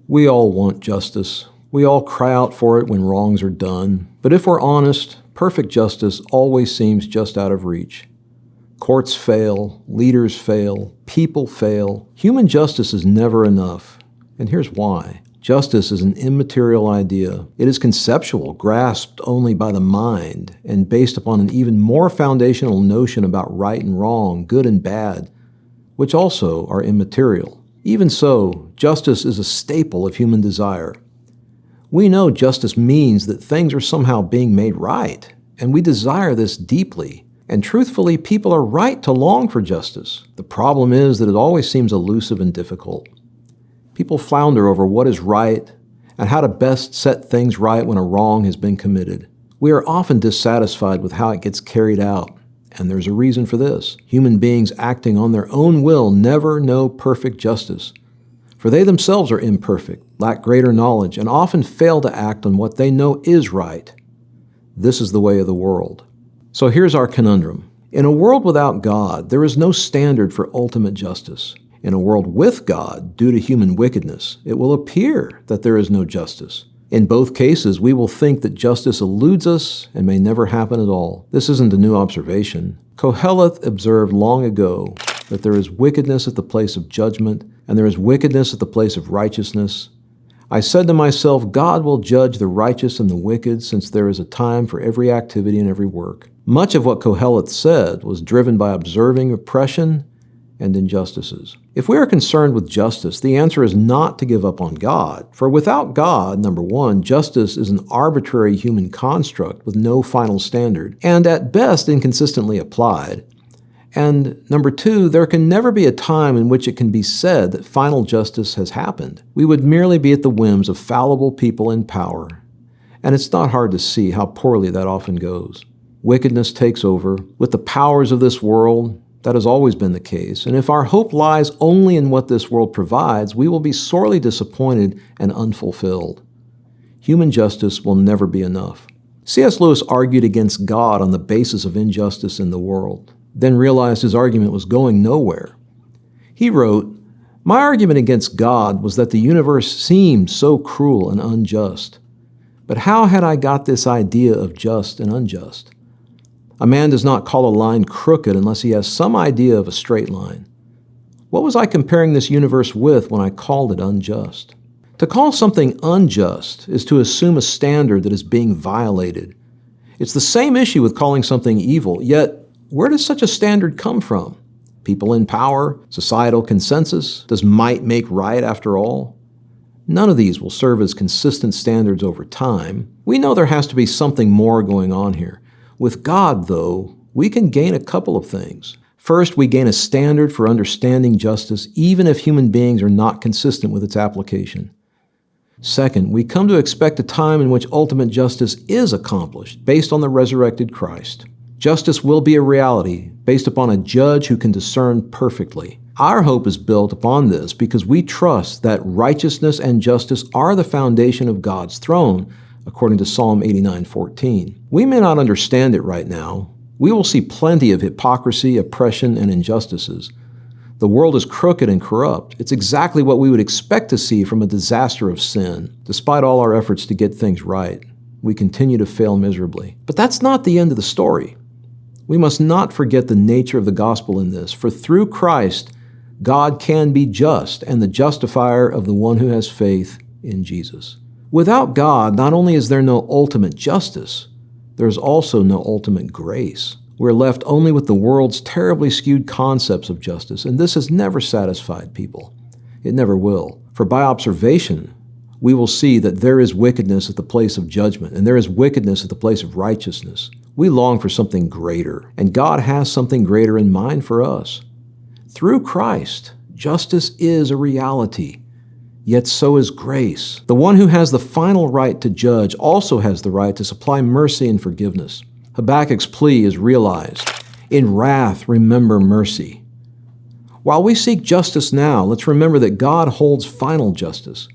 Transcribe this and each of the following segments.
We all want justice. We all cry out for it when wrongs are done. But if we're honest, perfect justice always seems just out of reach. Courts fail, leaders fail, people fail. Human justice is never enough. And here's why. Justice is an immaterial idea. It is conceptual, grasped only by the mind, and based upon an even more foundational notion about right and wrong, good and bad, which also are immaterial. Even so, justice is a staple of human desire. We know justice means that things are somehow being made right, and we desire this deeply. And truthfully, people are right to long for justice. The problem is that it always seems elusive and difficult. People flounder over what is right and how to best set things right when a wrong has been committed. We are often dissatisfied with how it gets carried out, and there's a reason for this. Human beings acting on their own will never know perfect justice, for they themselves are imperfect, lack greater knowledge, and often fail to act on what they know is right. This is the way of the world. So here's our conundrum. In a world without God, there is no standard for ultimate justice. In a world with God, due to human wickedness, it will appear that there is no justice. In both cases, we will think that justice eludes us and may never happen at all. This isn't a new observation. Koheleth observed long ago that there is wickedness at the place of judgment, and there is wickedness at the place of righteousness. I said to myself, God will judge the righteous and the wicked, since there is a time for every activity and every work. Much of what Koheleth said was driven by observing oppression and injustices. If we are concerned with justice, the answer is not to give up on God. For without God, number one, justice is an arbitrary human construct with no final standard, and at best inconsistently applied. And number two, there can never be a time in which it can be said that final justice has happened. We would merely be at the whims of fallible people in power. And it's not hard to see how poorly that often goes. Wickedness takes over. With the powers of this world, that has always been the case, and if our hope lies only in what this world provides, we will be sorely disappointed and unfulfilled. Human justice will never be enough. C.S. Lewis argued against God on the basis of injustice in the world, then realized his argument was going nowhere. He wrote, "My argument against God was that the universe seemed so cruel and unjust. But how had I got this idea of just and unjust? A man does not call a line crooked unless he has some idea of a straight line. What was I comparing this universe with when I called it unjust? To call something unjust is to assume a standard that is being violated. It's the same issue with calling something evil, yet where does such a standard come from? People in power? Societal consensus? Does might make right after all? None of these will serve as consistent standards over time. We know there has to be something more going on here. With God, though, we can gain a couple of things. First, we gain a standard for understanding justice, even if human beings are not consistent with its application. Second, we come to expect a time in which ultimate justice is accomplished, based on the resurrected Christ. Justice will be a reality, based upon a judge who can discern perfectly. Our hope is built upon this because we trust that righteousness and justice are the foundation of God's throne, according to Psalm 89:14. We may not understand it right now. We will see plenty of hypocrisy, oppression, and injustices. The world is crooked and corrupt. It's exactly what we would expect to see from a disaster of sin. Despite all our efforts to get things right, we continue to fail miserably. But that's not the end of the story. We must not forget the nature of the gospel in this, for through Christ, God can be just and the justifier of the one who has faith in Jesus. Without God, not only is there no ultimate justice, there is also no ultimate grace. We're left only with the world's terribly skewed concepts of justice, and this has never satisfied people. It never will. For by observation, we will see that there is wickedness at the place of judgment, and there is wickedness at the place of righteousness. We long for something greater, and God has something greater in mind for us. Through Christ, justice is a reality. Yet so is grace. The one who has the final right to judge also has the right to supply mercy and forgiveness. Habakkuk's plea is realized. In wrath, remember mercy. While we seek justice now, let's remember that God holds final justice.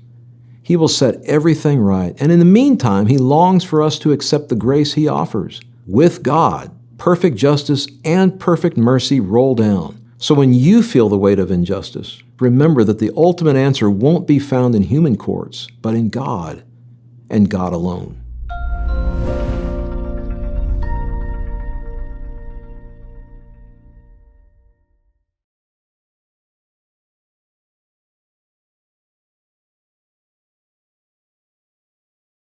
He will set everything right, and in the meantime, He longs for us to accept the grace He offers. With God, perfect justice and perfect mercy roll down. So when you feel the weight of injustice, remember that the ultimate answer won't be found in human courts, but in God and God alone.